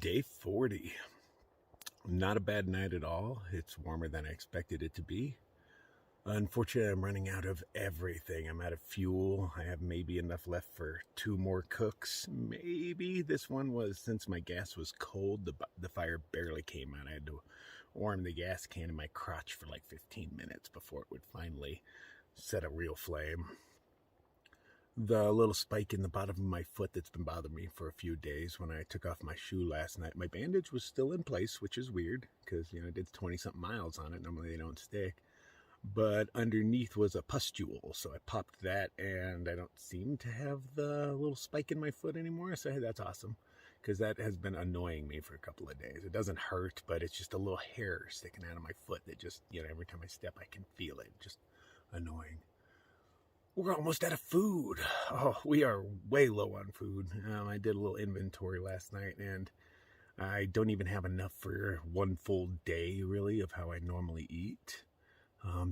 Day 40. Not a bad night at all. It's warmer than I expected it to be. Unfortunately, I'm running out of everything. I'm out of fuel. I have maybe enough left for 2 more cooks. Maybe this one was, since my gas was cold, the fire barely came on. I had to warm the gas can in my crotch for like 15 minutes before it would finally set a real flame. The little spike in the bottom of my foot that's been bothering me for a few days, when I took off my shoe last night, my bandage was still in place, which is weird because, I did 20-something miles on it. Normally they don't stick. But underneath was a pustule, so I popped that, and I don't seem to have the little spike in my foot anymore. So hey, that's awesome, because that has been annoying me for a couple of days. It doesn't hurt, but it's just a little hair sticking out of my foot that just, every time I step I can feel it. Just annoying. We're almost out of food. Oh, we are way low on food. I did a little inventory last night, and I don't even have enough for one full day, really, of how I normally eat.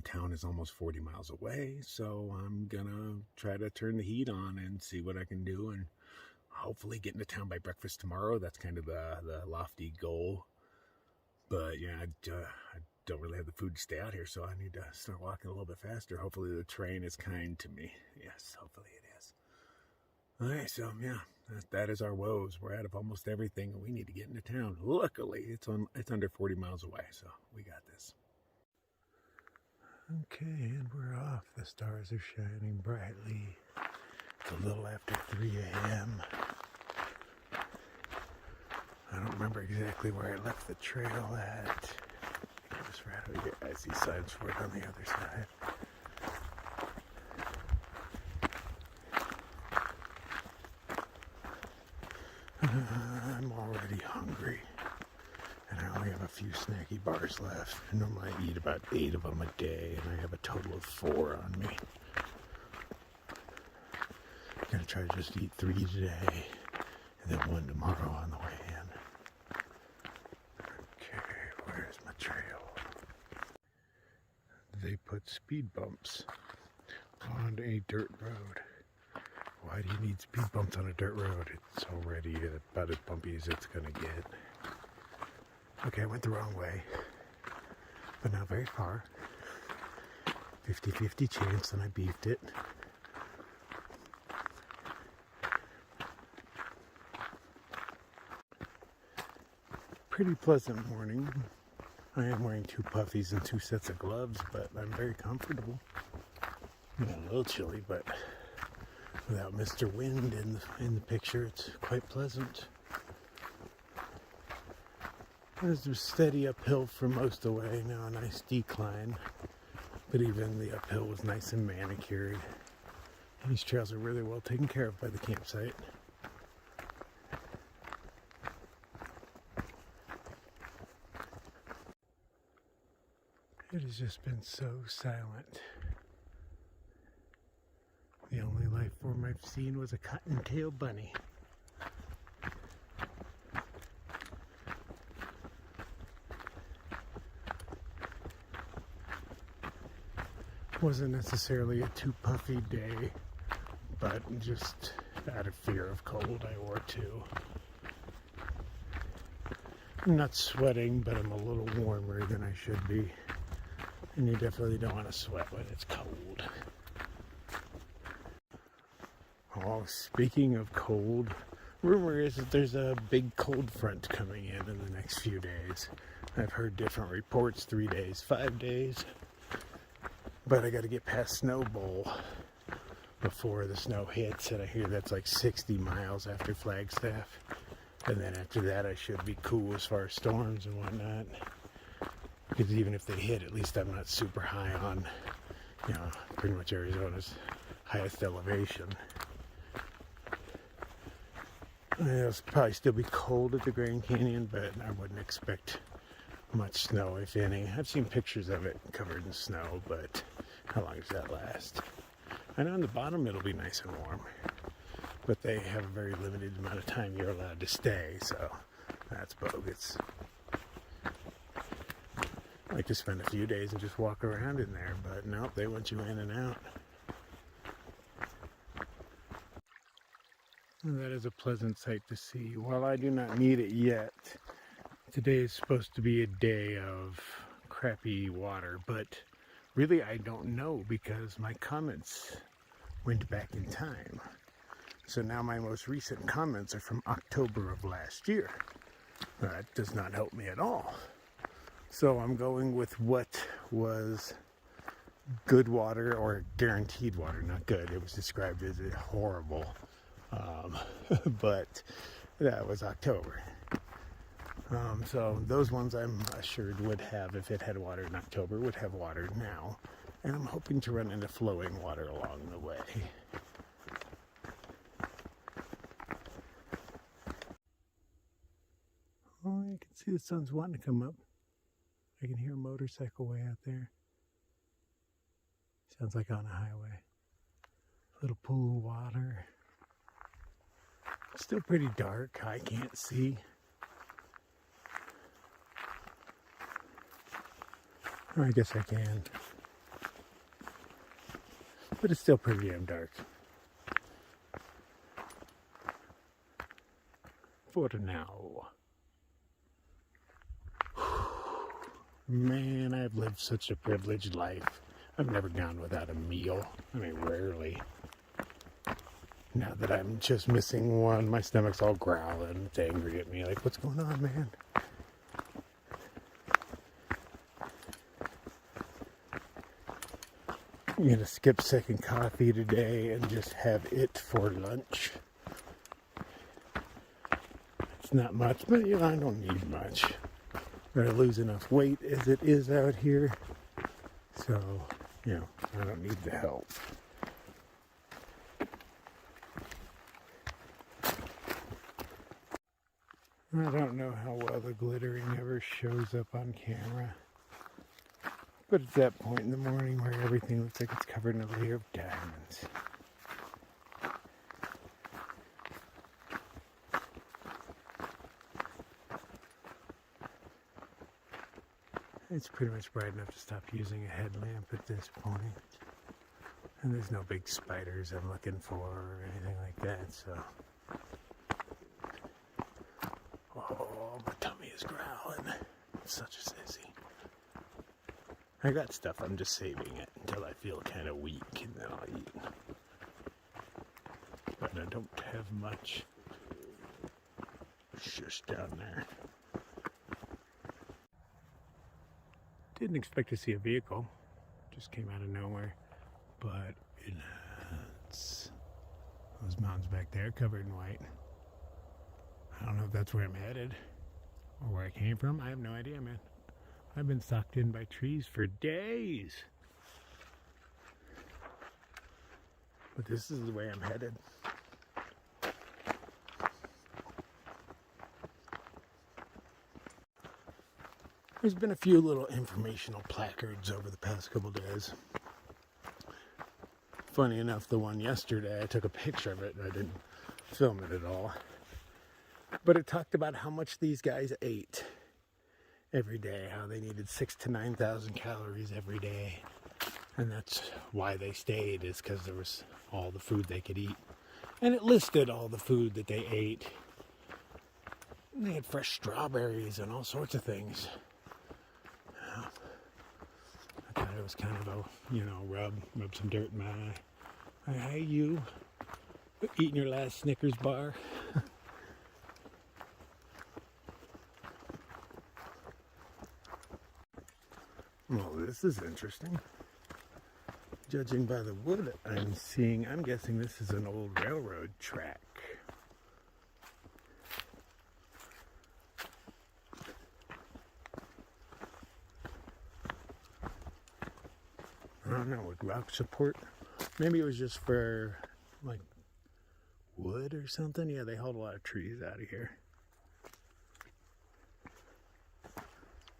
Town is almost 40 miles away, so I'm gonna try to turn the heat on and see what I can do, and hopefully get into town by breakfast tomorrow. That's kind of the lofty goal. But yeah, I don't really have the food to stay out here, so I need to start walking a little bit faster. Hopefully the train is kind to me. Yes, hopefully it is. Alright, so yeah, that is our woes. We're out of almost everything, and we need to get into town. Luckily, it's under 40 miles away, so we got this. Okay, and we're off. The stars are shining brightly. It's a little after 3 a.m. I don't remember exactly where I left the trail at. It was right over here. I see signs for it on the other side. I'm already hungry, and I only have a few snacky bars left. Normally I eat about 8 of them a day, and I have a total of 4 on me. I'm gonna try to just eat 3 today, and then 1 tomorrow on the way in. Okay, where's my trail? They put speed bumps on a dirt road. Why do you need speed bumps on a dirt road? It's already about as bumpy as it's gonna get. Okay, I went the wrong way, but not very far. 50-50 chance, and I beefed it. Pretty pleasant morning. I am wearing 2 puffies and 2 sets of gloves, but I'm very comfortable. A little chilly, but without Mr. Wind in the picture, it's quite pleasant. There's a steady uphill for most of the way, now a nice decline, but even the uphill was nice and manicured. These trails are really well taken care of by the campsite. It has just been so silent. The only life form I've seen was a cottontail bunny. Wasn't necessarily a too puffy day, but just out of fear of cold, I wore 2. I'm not sweating, but I'm a little warmer than I should be. And you definitely don't want to sweat when it's cold. Oh, speaking of cold, rumor is that there's a big cold front coming in the next few days. I've heard different reports, 3 days, 5 days. But I got to get past Snow Bowl before the snow hits, and I hear that's like 60 miles after Flagstaff. And then after that, I should be cool as far as storms and whatnot. Because even if they hit, at least I'm not super high on, pretty much Arizona's highest elevation. It'll probably still be cold at the Grand Canyon, but I wouldn't expect much snow, if any. I've seen pictures of it covered in snow, but how long does that last? I know on the bottom it'll be nice and warm, but they have a very limited amount of time you're allowed to stay, so that's bogus. I like to spend a few days and just walk around in there, but nope, they want you in and out. And that is a pleasant sight to see. While I do not need it yet, today is supposed to be a day of crappy water, but really I don't know because my comments went back in time. So now my most recent comments are from October of last year. That does not help me at all. So I'm going with what was good water, or guaranteed water, not good. It was described as horrible. But that was October. So those ones I'm assured would have, if it had water in October, would have water now. And I'm hoping to run into flowing water along the way. Oh, you can see the sun's wanting to come up. I can hear a motorcycle way out there. Sounds like on a highway. Little pool of water. It's still pretty dark. I can't see. Or I guess I can. But it's still pretty damn dark. For now. Man, I've lived such a privileged life. I've never gone without a meal. I mean, rarely. Now that I'm just missing one, my stomach's all growling. It's angry at me. Like, what's going on, man? I'm gonna skip second coffee today and just have it for lunch. It's not much, but you know, I don't need much. I'm gonna lose enough weight as it is out here. So, you know, I don't need the help. I don't know how well the glittering ever shows up on camera. But it's that point in the morning where everything looks like it's covered in a layer of diamonds. It's pretty much bright enough to stop using a headlamp at this point. And there's no big spiders I'm looking for or anything like that, so. Oh, my tummy is growling. I'm such a sissy. I got stuff, I'm just saving it until I feel kind of weak and then I'll eat. But I don't have much. It's just down there. Didn't expect to see a vehicle. Just came out of nowhere. But it's those mountains back there covered in white. I don't know if that's where I'm headed or where I came from. I have no idea, man. I've been sucked in by trees for days. But this is the way I'm headed. There's been a few little informational placards over the past couple days. Funny enough, the one yesterday, I took a picture of it and I didn't film it at all. But it talked about how much these guys ate every day, how they needed 6,000 to 9,000 calories every day. And that's why they stayed, is because there was all the food they could eat. And it listed all the food that they ate. And they had fresh strawberries and all sorts of things. I thought it was kind of a, you know, rub some dirt in my eye. Hey, you, eating your last Snickers bar. Well, this is interesting. Judging by the wood I'm seeing, I'm guessing this is an old railroad track. I don't know, with rock support. Maybe it was just for, like, wood or something. Yeah, they hauled a lot of trees out of here.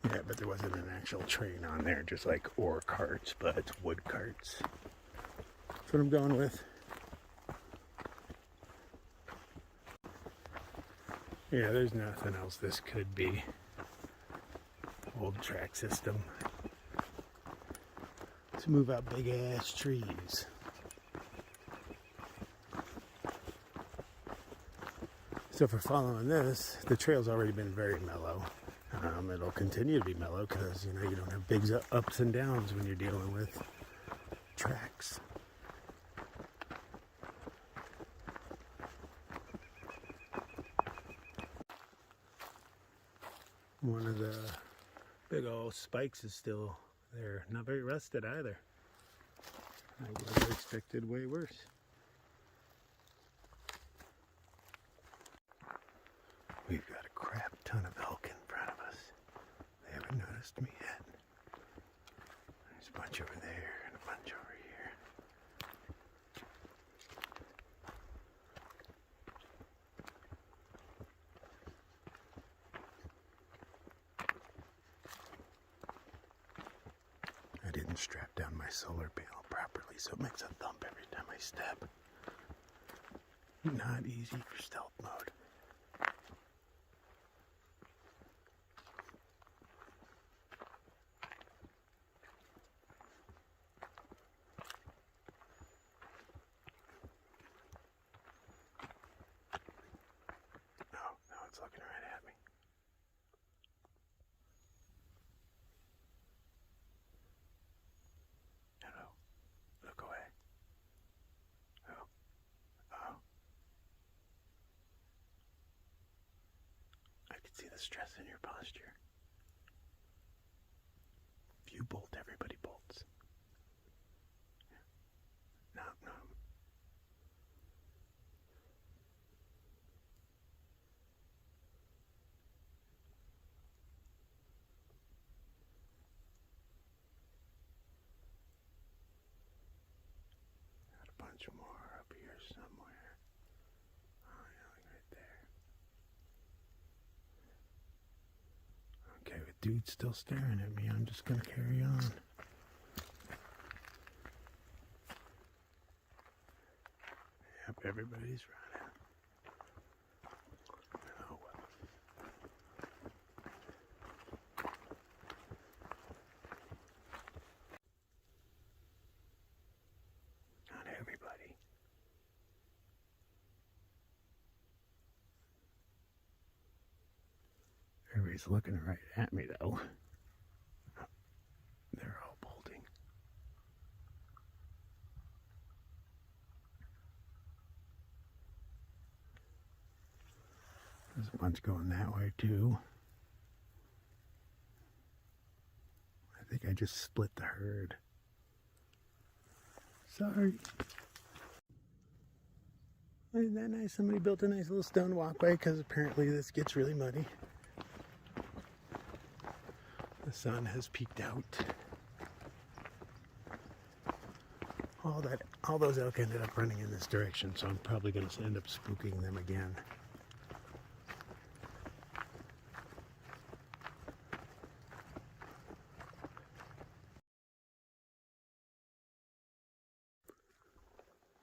Yeah, but there wasn't an actual train on there, just like ore carts, but wood carts. That's what I'm going with. Yeah, there's nothing else this could be. Old track system. To move out big ass trees. So for following this, the trail's already been very mellow. It'll continue to be mellow because, you know, you don't have big ups and downs when you're dealing with tracks. One of the big old spikes is still there. Not very rusted either. I would have expected way worse. We've got a crap ton of elk in front of us. They haven't noticed me yet. There's a bunch over there and a bunch over here. I didn't strap down my solar panel properly, so it makes a thump every time I step. Not easy for stealth mode. No, it's looking right at me. Hello. Look away. Oh. Oh. I can see the stress in your posture. If you bolt, everybody bolts. No. Got a bunch more up here somewhere. Oh, yeah, like right there. Okay, with dude still staring at me, I'm just gonna carry on. Yep, everybody's running. Oh well. Not everybody. Everybody's looking right at me though. They're all bolting. There's a bunch going that way too. I think I just split the herd. Sorry. Isn't that nice? Somebody built a nice little stone walkway because apparently this gets really muddy. The sun has peeked out. All those elk ended up running in this direction, so I'm probably going to end up spooking them again.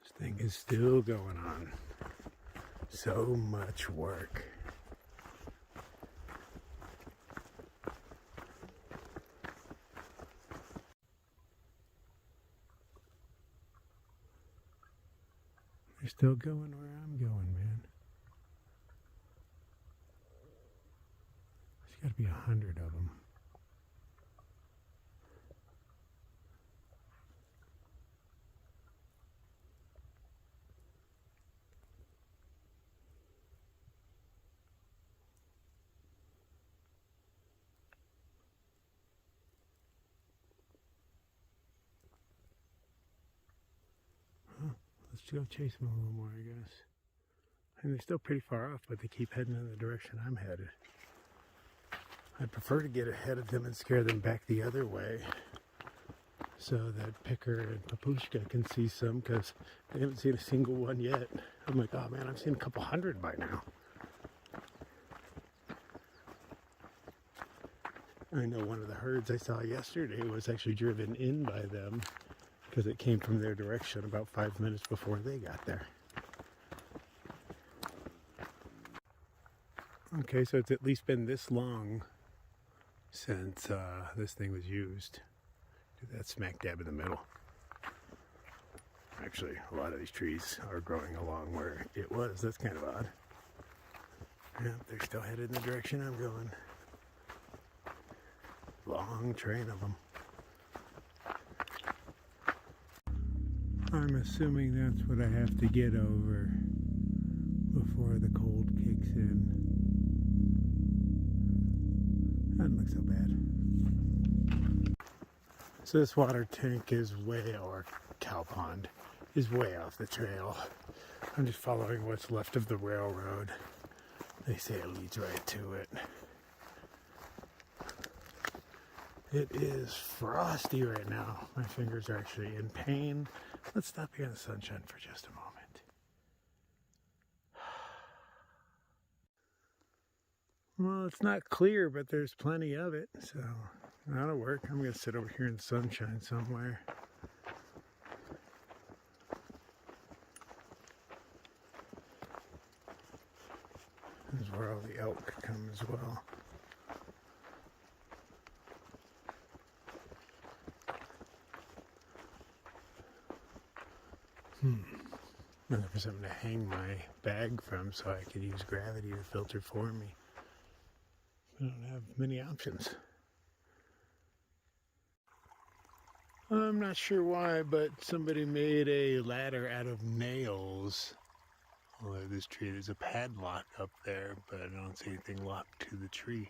This thing is still going on. So much work. They're still going where I'm going, man. There's got to be 100 of them. Let's go chase them a little more, I guess. And they're still pretty far off, but they keep heading in the direction I'm headed. I'd prefer to get ahead of them and scare them back the other way so that Picker and Papushka can see some, because they haven't seen a single one yet. I'm like, oh man, I've seen a couple hundred by now. I know one of the herds I saw yesterday was actually driven in by them because it came from their direction about 5 minutes before they got there. Okay, so it's at least been this long since this thing was used. That's smack dab in the middle. Actually, a lot of these trees are growing along where it was. That's kind of odd. Yep, they're still headed in the direction I'm going. Long train of them. I'm assuming that's what I have to get over before the cold kicks in. Doesn't look so bad. So this water tank is or cow pond, is way off the trail. I'm just following what's left of the railroad. They say it leads right to it. It is frosty right now. My fingers are actually in pain. Let's stop here in the sunshine for just a moment. Well, it's not clear, but there's plenty of it, so that'll work. I'm going to sit over here in the sunshine somewhere. This is where all the elk come as well. Looking for something to hang my bag from so I could use gravity to filter for me. I don't have many options. I'm not sure why, but somebody made a ladder out of nails. Although this tree, there's a padlock up there, but I don't see anything locked to the tree.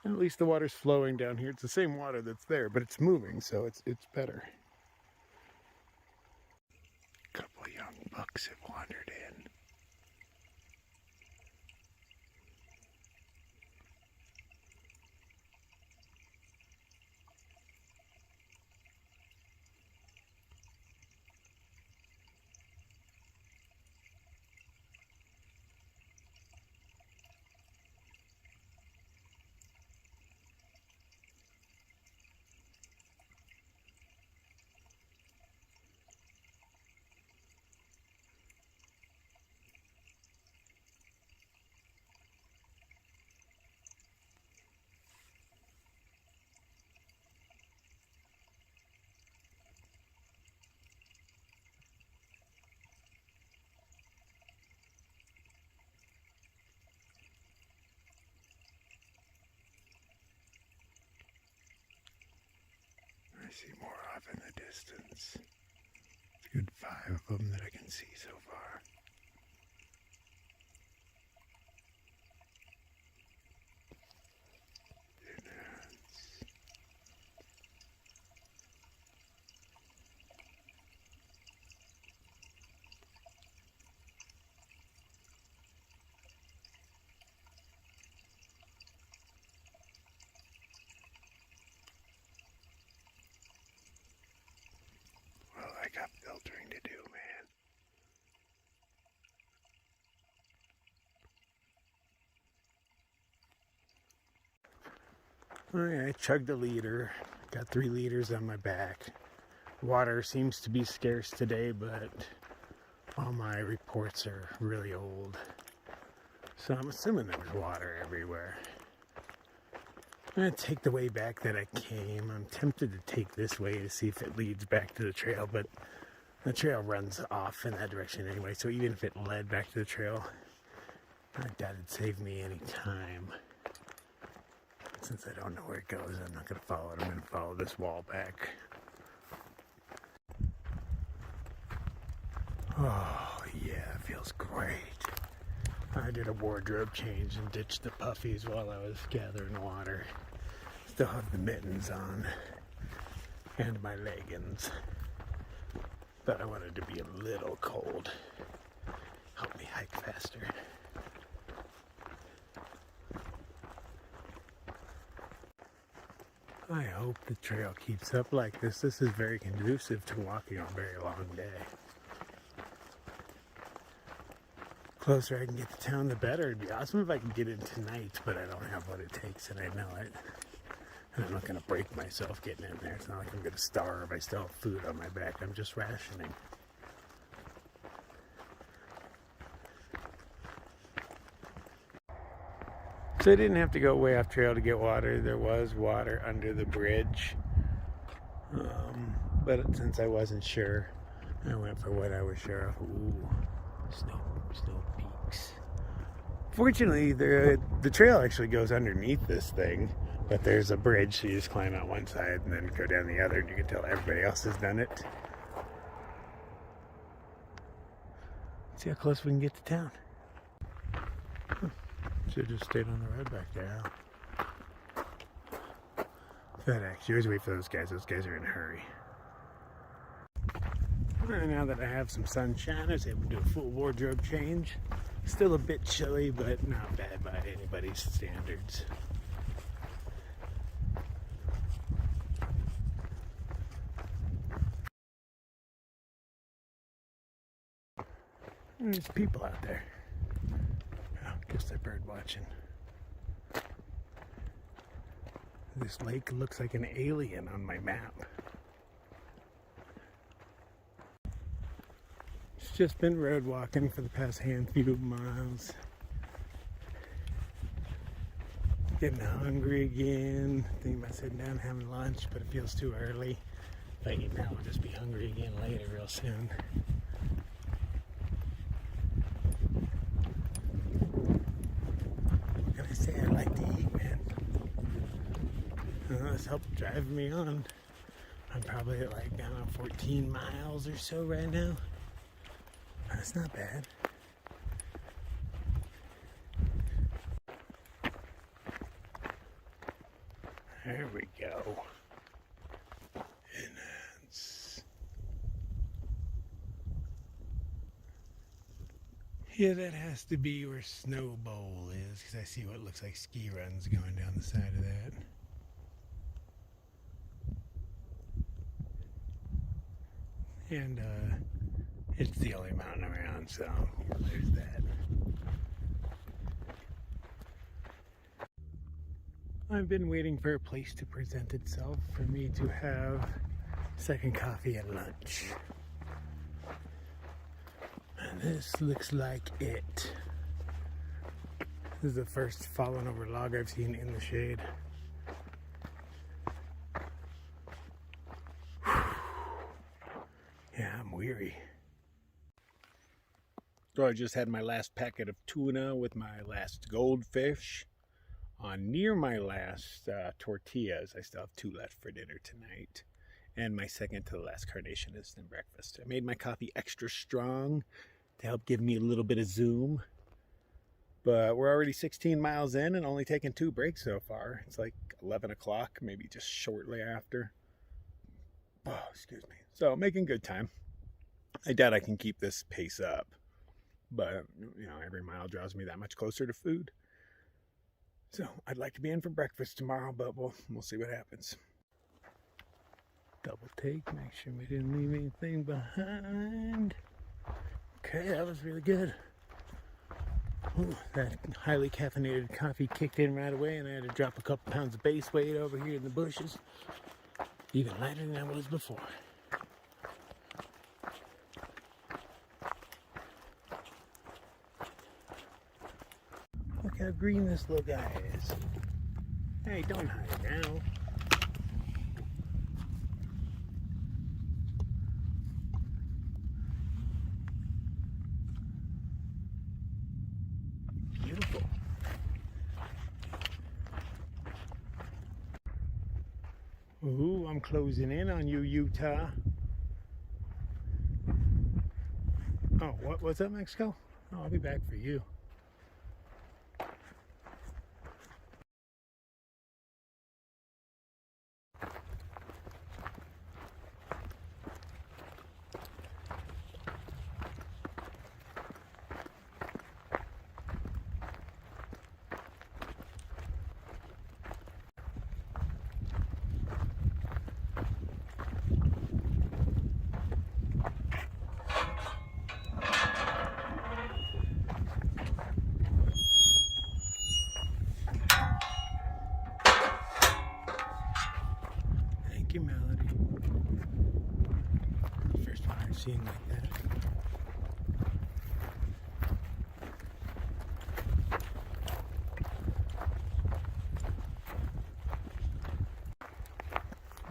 At least the water's flowing down here. It's the same water that's there, but it's moving, so it's better. A couple of young bucks have wandered in. I see more off in the distance. It's a good 5 of them that I can see so far. I got filtering to do, man. Alright, I chugged a liter. Got 3 liters on my back. Water seems to be scarce today, but all my reports are really old. So I'm assuming there was water everywhere. I'm going to take the way back that I came. I'm tempted to take this way to see if it leads back to the trail, but the trail runs off in that direction anyway, so even if it led back to the trail, I doubt it'd save me any time. Since I don't know where it goes, I'm not going to follow it. I'm going to follow this wall back. Oh, yeah, it feels great. I did a wardrobe change and ditched the puffies while I was gathering water. Still have the mittens on and my leggings, but I wanted to be a little cold. Help me hike faster. I hope the trail keeps up like this. This is very conducive to walking on a very long day. Closer I can get to town, the better. It'd be awesome if I could get in tonight, but I don't have what it takes, and I know it. And I'm not going to break myself getting in there. It's not like I'm going to starve. I still have food on my back. I'm just rationing. So I didn't have to go way off trail to get water. There was water under the bridge. But since I wasn't sure, I went for what I was sure of. Ooh, snow peaks. Fortunately, the trail actually goes underneath this thing, but there's a bridge, so you just climb out one side and then go down the other, and you can tell everybody else has done it. See how close we can get to town. Should have just stayed on the road back there. FedEx, you always wait for those guys. Those guys are in a hurry. Now that I have some sunshine, I was able to do a full wardrobe change. Still a bit chilly, but not bad by anybody's standards. And there's people out there. Oh, guess they're bird watching. This lake looks like an alien on my map. It's just been road walking for the past few miles. Getting hungry again. Thinking about sitting down and having lunch, but it feels too early. If I eat now, I'll just be hungry again later real soon. What can I say? I like to eat, man. This helped driving me on. I'm probably at like, I don't know, 14 miles or so right now. That's not bad. There we go. Enhance. Yeah, that has to be where Snow Bowl is, because I see what looks like ski runs going down the side of that. And it's the only mountain around, so there's that. I've been waiting for a place to present itself for me to have second coffee at lunch. And this looks like it. This is the first fallen over log I've seen in the shade. Yeah, I'm weary. So I just had my last packet of tuna with my last goldfish on near my last tortillas. I still have 2 left for dinner tonight. And my second to the last carnation is in breakfast. I made my coffee extra strong to help give me a little bit of zoom. But we're already 16 miles in and only taking 2 breaks so far. It's like 11 o'clock, maybe just shortly after. Oh, excuse me. So making good time. I doubt I can keep this pace up. But, you know, every mile draws me that much closer to food. So I'd like to be in for breakfast tomorrow, but we'll see what happens. Double take, make sure we didn't leave anything behind. Okay, that was really good. Ooh, that highly caffeinated coffee kicked in right away, and I had to drop a couple pounds of base weight over here in the bushes. Even lighter than I was before. Look how green this little guy is. Hey, don't hide now. Beautiful. Ooh, I'm closing in on you, Utah. Oh, what's up, Mexico? Oh, I'll be back for you. Thank you, Melody. First one I've seen like that.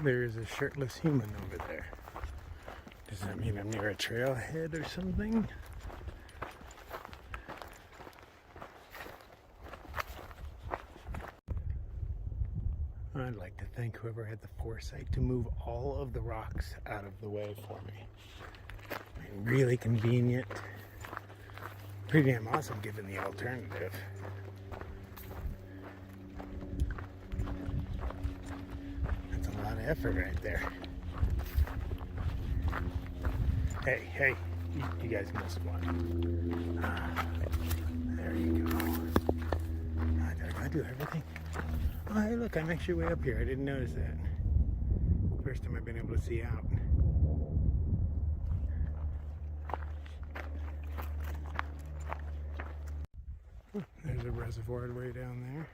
There is a shirtless human over there. Does Does that mean I'm near a trailhead or something? I'd like to thank whoever had the foresight to move all of the rocks out of the way for me. I mean, really convenient. Pretty damn awesome given the alternative. That's a lot of effort right there. Hey, you guys missed one. There you go. Did I do everything? Oh, hey, look, I'm actually way up here. I didn't notice that. First time I've been able to see out. There's a reservoir way down there.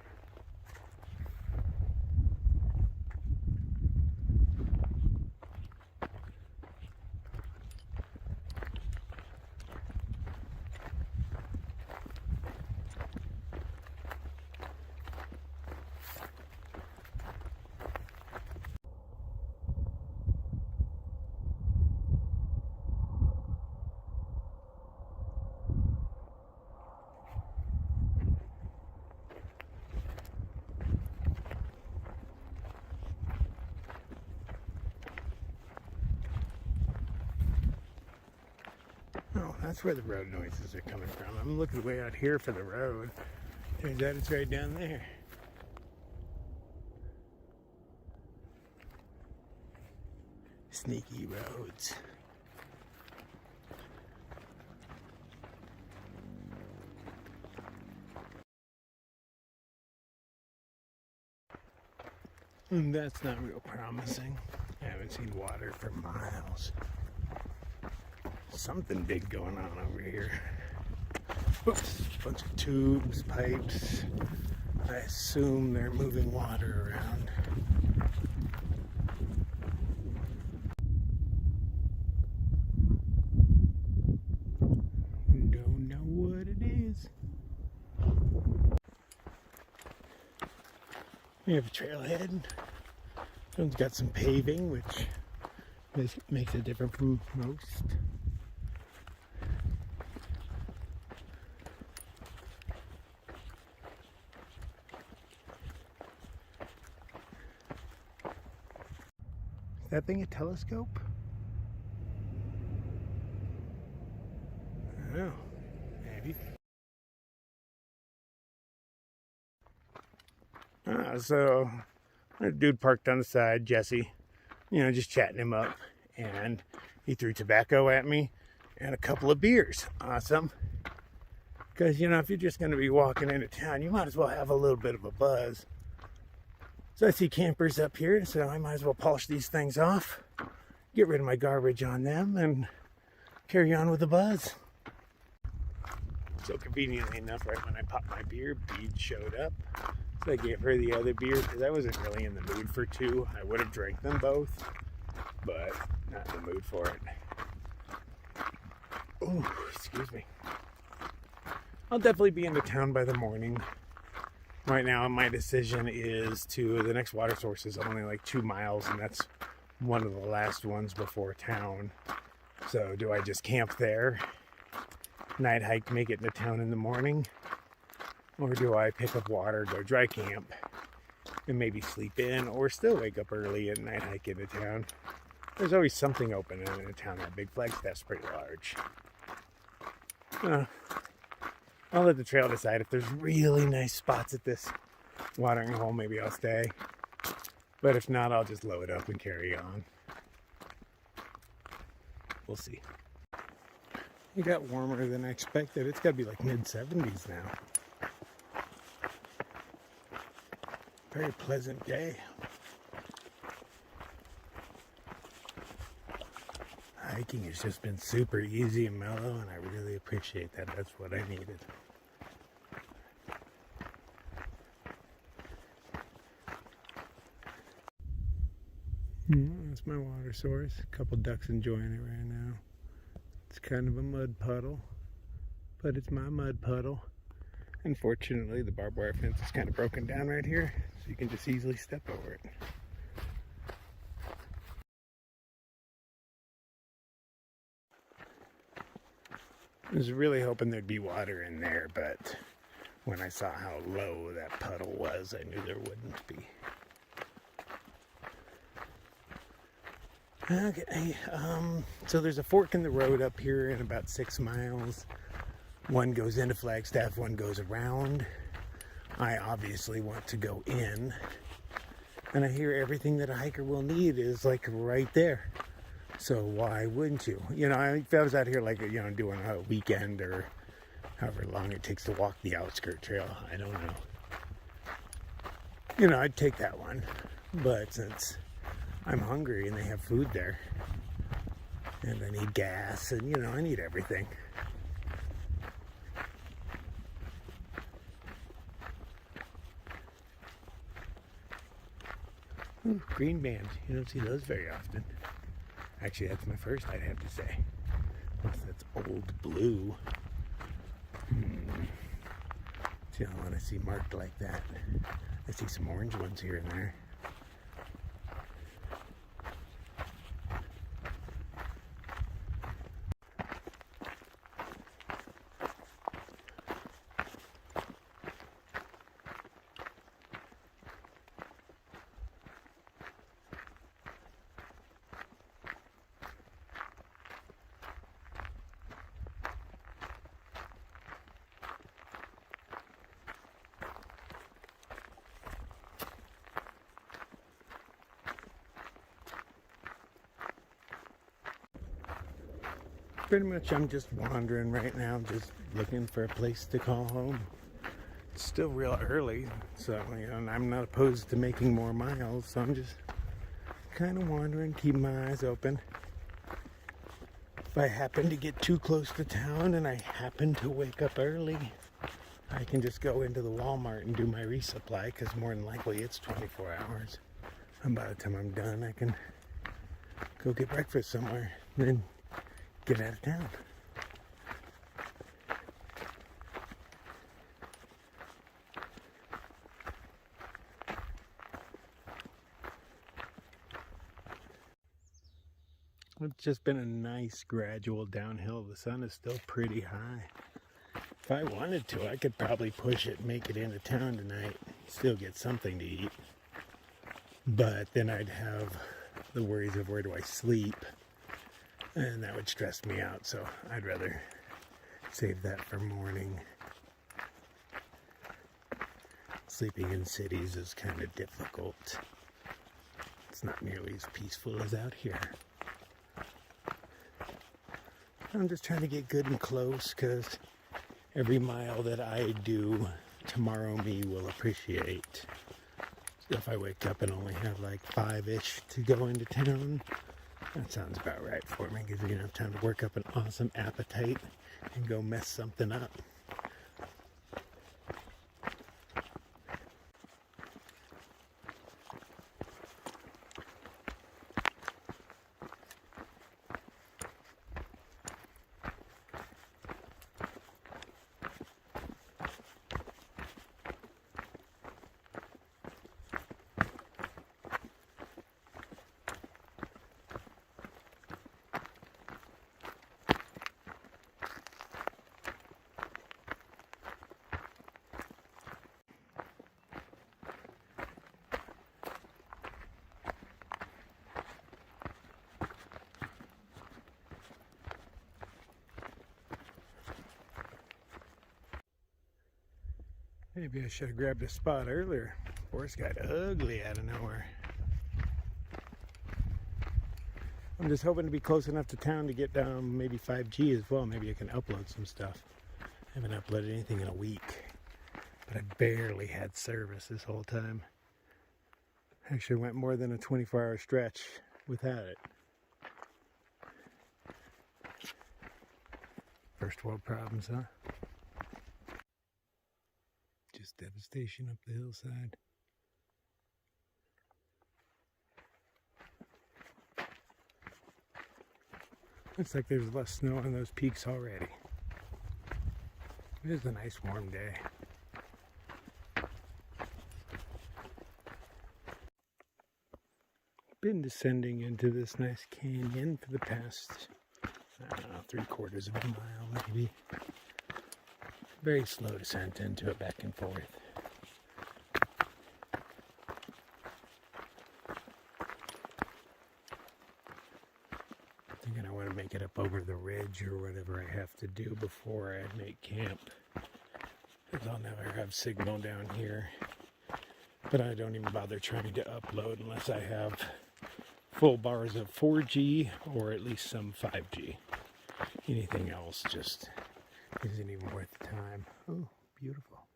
Oh, that's where the road noises are coming from. I'm looking way out here for the road. Turns out it's right down there. Sneaky roads. And that's not real promising. I haven't seen water for miles. Something big going on over here. Oops, bunch of tubes, pipes. I assume they're moving water around. Don't know what it is. We have a trailhead. This one's got some paving, which makes it different from most. Is that thing a telescope? I don't know. Maybe. So, a dude parked on the side, Jesse, just chatting him up. And he threw tobacco at me and a couple of beers. Awesome. Because, if you're just going to be walking into town, you might as well have a little bit of a buzz. So I see campers up here, so I might as well polish these things off, get rid of my garbage on them, and carry on with the buzz. So conveniently enough, right when I popped my beer, Bede showed up. So I gave her the other beer, because I wasn't really in the mood for two. I would have drank them both, but not in the mood for it. Oh, excuse me. I'll definitely be into town by the morning. Right now, my decision is the next water source is only like 2 miles, and that's one of the last ones before town. So do I just camp there, night hike, make it into town in the morning? Or do I pick up water, go dry camp, and maybe sleep in, or still wake up early and night hike into town? There's always something open in a town that big. Flagstaff's pretty large. I'll let the trail decide. If there's really nice spots at this watering hole, maybe I'll stay. But if not, I'll just load up and carry on. We'll see. It got warmer than I expected. It's got to be like mid-70s now. Very pleasant day. Hiking has just been super easy and mellow, and I really appreciate that. That's what I needed. That's my water source. A couple ducks enjoying it right now. It's kind of a mud puddle, but it's my mud puddle. Unfortunately, the barbed wire fence is kind of broken down right here, so you can just easily step over it. I was really hoping there'd be water in there, but when I saw how low that puddle was, I knew there wouldn't be. Okay, so there's a fork in the road up here in about 6 miles. One goes into Flagstaff, one goes around. I obviously want to go in, and I hear everything that a hiker will need is like right there. So why wouldn't you? You know, if I was out here like, you know, doing a weekend or however long it takes to walk the outskirt trail, I don't know. You know, I'd take that one. But since I'm hungry and they have food there, and I need gas, and, you know, I need everything. Ooh, green bands. You don't see those very often. Actually, that's my first, I'd have to say. Unless that's old blue. See, I want to see marked like that. I see some orange ones here and there. Pretty much I'm just wandering right now, just looking for a place to call home. It's still real early, so, you know, I'm not opposed to making more miles, so I'm just kind of wandering, keeping my eyes open. If I happen to get too close to town and I happen to wake up early, I can just go into the Walmart and do my resupply, because more than likely it's 24 hours. And by the time I'm done, I can go get breakfast somewhere and then get out of town. It's just been a nice gradual downhill. The sun is still pretty high. If I wanted to, I could probably push it and make it into town tonight. Still get something to eat. But then I'd have the worries of where do I sleep. And that would stress me out, so I'd rather save that for morning. Sleeping in cities is kind of difficult. It's not nearly as peaceful as out here. I'm just trying to get good and close, because every mile that I do, tomorrow me will appreciate. If I wake up and only have like 5-ish to go into town, that sounds about right for me. Gives me enough time to work up an awesome appetite and go mess something up. Maybe I should have grabbed a spot earlier. Forest got ugly out of nowhere. I'm just hoping to be close enough to town to get down maybe 5G as well. Maybe I can upload some stuff. I haven't uploaded anything in a week, but I barely had service this whole time. Actually went more than a 24-hour stretch without it. First world problems, huh? Just devastation up the hillside. Looks like there's less snow on those peaks already. It is a nice warm day. Been descending into this nice canyon for the past 3/4 of a mile maybe. Very slow descent into it, back and forth. Thinking I want to make it up over the ridge or whatever I have to do before I make camp. Because I'll never have signal down here. But I don't even bother trying to upload unless I have full bars of 4G or at least some 5G. Anything else just isn't even worth the time. Oh, beautiful.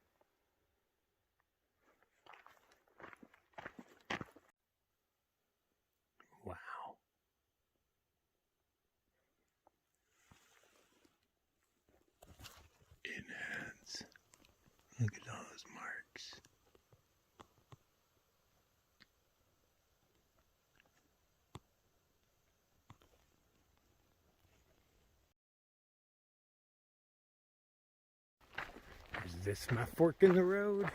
Wow. Enhance. Look at all those marks. Is this my fork in the road?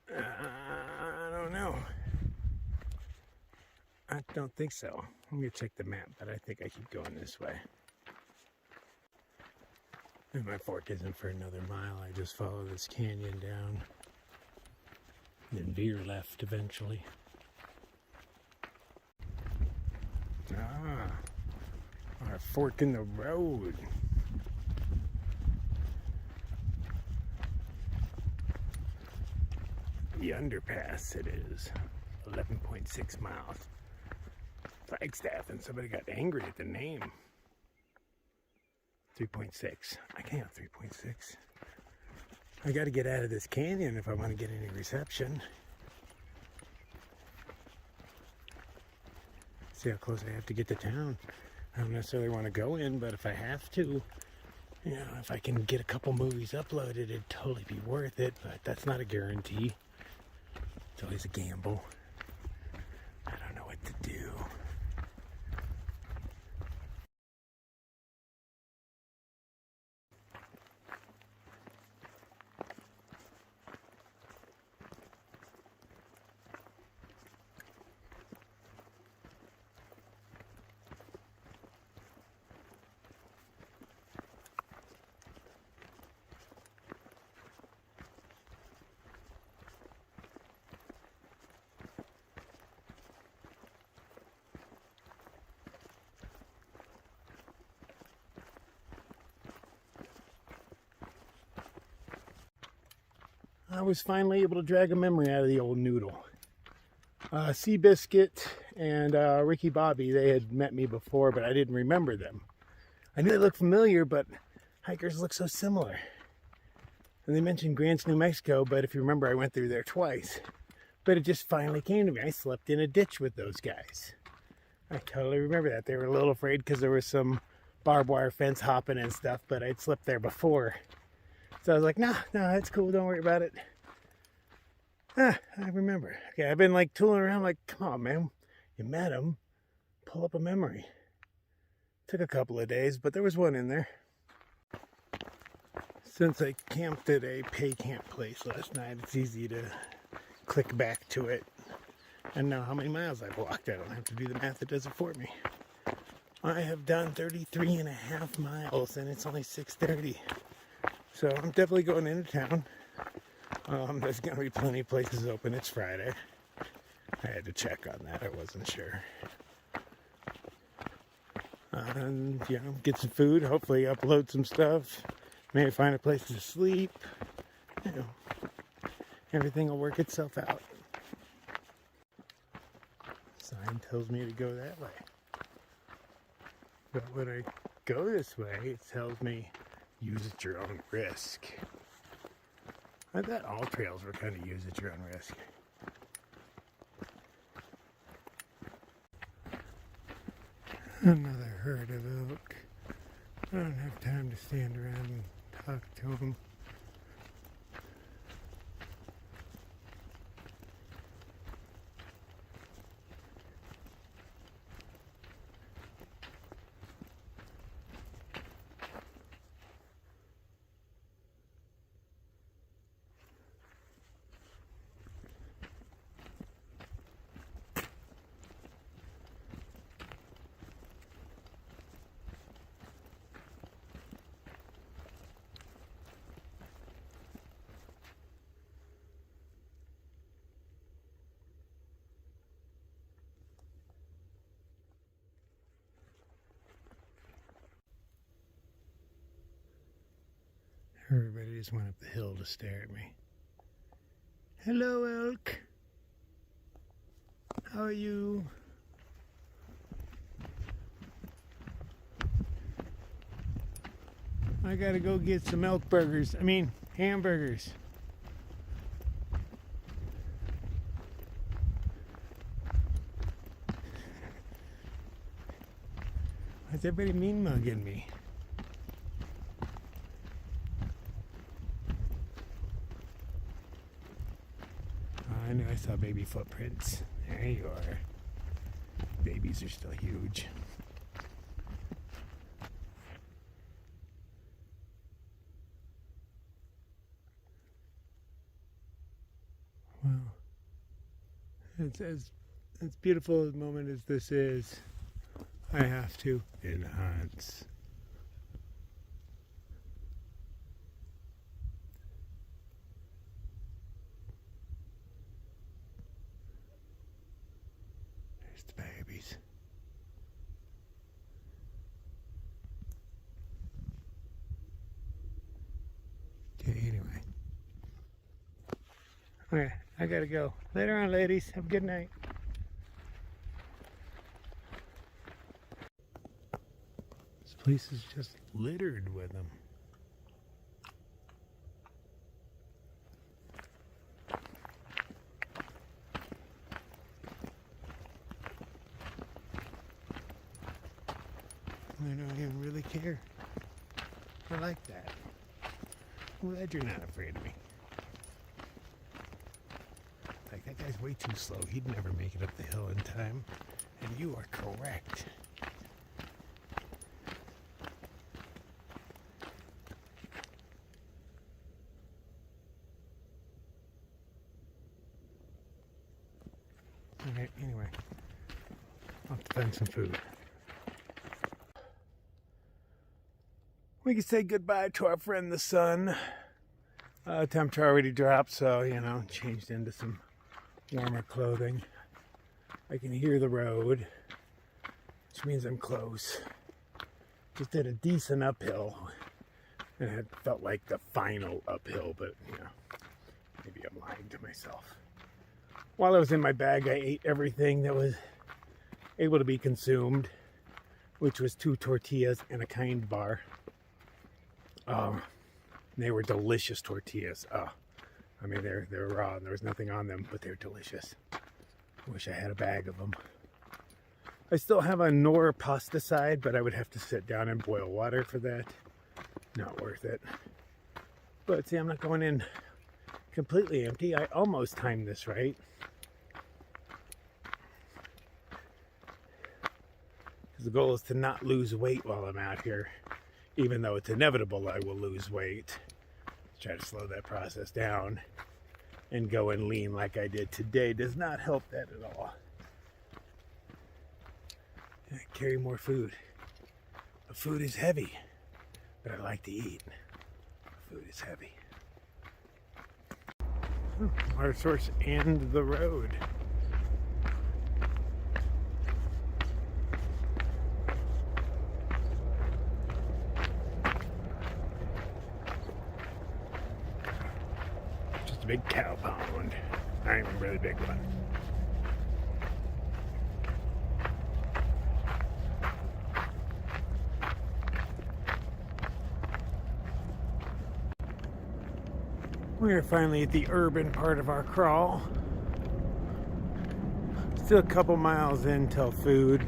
I don't know. I don't think so. I'm gonna check the map, but I think I keep going this way. And my fork isn't for another mile. I just follow this canyon down. And then veer left eventually. Ah, our fork in the road. The underpass it is. 11.6 miles. Flagstaff, and somebody got angry at the name. 3.6. I can't have 3.6. I got to get out of this canyon if I want to get any reception. See how close I have to get to town. I don't necessarily want to go in, but if I have to, you know, if I can get a couple movies uploaded, it'd totally be worth it, but that's not a guarantee. It's always a gamble. I don't know what to do. I was finally able to drag a memory out of the old noodle. Seabiscuit and Ricky Bobby, they had met me before, but I didn't remember them. I knew they looked familiar, but hikers look so similar. And they mentioned Grants, New Mexico, but if you remember, I went through there twice. But it just finally came to me. I slept in a ditch with those guys. I totally remember that. They were a little afraid because there was some barbed wire fence hopping and stuff, but I'd slept there before. So I was like, no, it's cool. Don't worry about it. I remember. Okay, I've been like tooling around like, come on, man. You met him. Pull up a memory. Took a couple of days, but there was one in there. Since I camped at a pay camp place last night, it's easy to click back to it and know how many miles I've walked. I don't have to do the math. It does it for me. I have done 33.5 miles, and it's only 6:30. So I'm definitely going into town. There's going to be plenty of places open. It's Friday. I had to check on that. I wasn't sure. And, you know, get some food. Hopefully upload some stuff. Maybe find a place to sleep. You know, everything will work itself out. Sign tells me to go that way. But when I go this way, it tells me use at your own risk. I thought all trails were kind of use at your own risk. Another herd of elk. I don't have time to stand around and talk to them. Everybody just went up the hill to stare at me. Hello, elk. How are you? I gotta go get some elk burgers. I mean, hamburgers. Why's everybody mean mugging me? Oh, I knew I saw baby footprints. There you are. Babies are still huge. Well, it's as beautiful a moment as this is. I have to enhance. There's the babies. Okay, anyway. Okay, I gotta go. Later on, ladies. Have a good night. This place is just littered with them. I don't even really care. I like that. I'm glad you're not afraid of me. Like, that guy's way too slow. He'd never make it up the hill in time. And you are correct. Okay, anyway. I'll have to find some food. We can say goodbye to our friend the sun. Temperature already dropped, so, you know, changed into some warmer clothing. I can hear the road, which means I'm close. Just did a decent uphill, and it felt like the final uphill, but, you know, maybe I'm lying to myself. While I was in my bag, I ate everything that was able to be consumed, which was 2 tortillas and a Kind bar. They were delicious tortillas. I mean, they're raw and there was nothing on them, but they're delicious. Wish I had a bag of them. I still have a Knorr pasta side, but I would have to sit down and boil water for that. Not worth it. But see, I'm not going in completely empty. I almost timed this right. Because the goal is to not lose weight while I'm out here. Even though it's inevitable I will lose weight. Try to slow that process down. And go and lean like I did today does not help that at all. I carry more food. The food is heavy, but I like to eat. Food is heavy. Water source and the road. Just a big cow pond. Not even a really big one. We are finally at the urban part of our crawl. Still a couple miles in till food.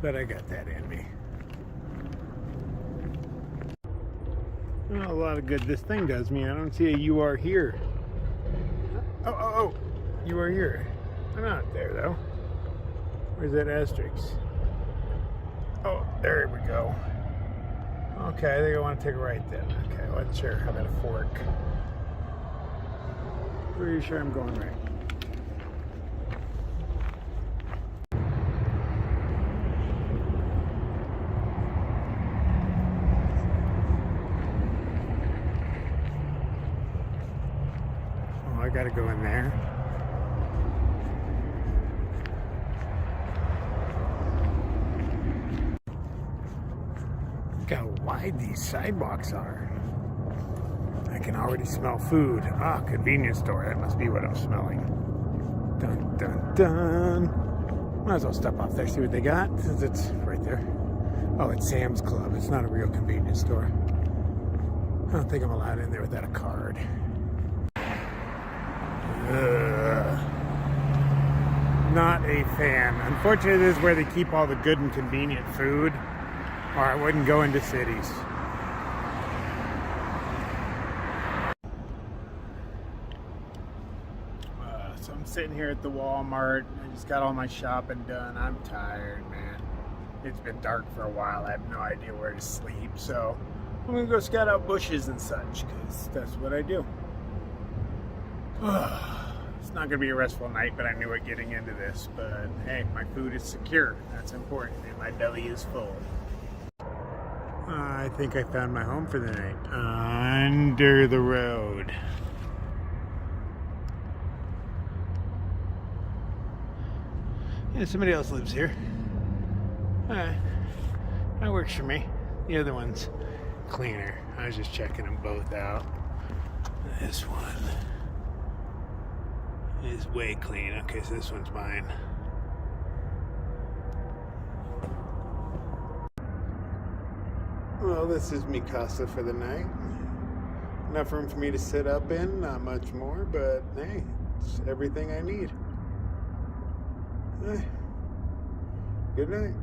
But I got that in me. Well, a lot of good this thing does me. I don't see a "you are here." Oh, you are here. I'm not there though. Where's that asterisk? Oh, there we go. Okay, I think I want to take a right then. Okay, well, sure. How about a fork? Pretty sure I'm going right. Oh, I gotta go in there. wide these sidewalks are. I can already smell food. Ah, convenience store. That must be what I'm smelling. Dun, dun, dun. Might as well step off there, see what they got, since it's right there. Oh, it's Sam's Club. It's not a real convenience store. I don't think I'm allowed in there without a card. Not a fan. Unfortunately, this is where they keep all the good and convenient food, or I wouldn't go into cities. So I'm sitting here at the Walmart. I just got all my shopping done. I'm tired, man. It's been dark for a while. I have no idea where to sleep, so I'm gonna go scout out bushes and such, because that's what I do. It's not gonna be a restful night, but I knew it getting into this. But hey, my food is secure. That's important, and my belly is full. I think I found my home for the night. Under the road. Yeah, somebody else lives here. That works for me. The other one's cleaner. I was just checking them both out. This one is way clean. Okay, so this one's mine. Well, this is mi casa for the night. Enough room for me to sit up in, not much more, but hey, it's everything I need. Good night.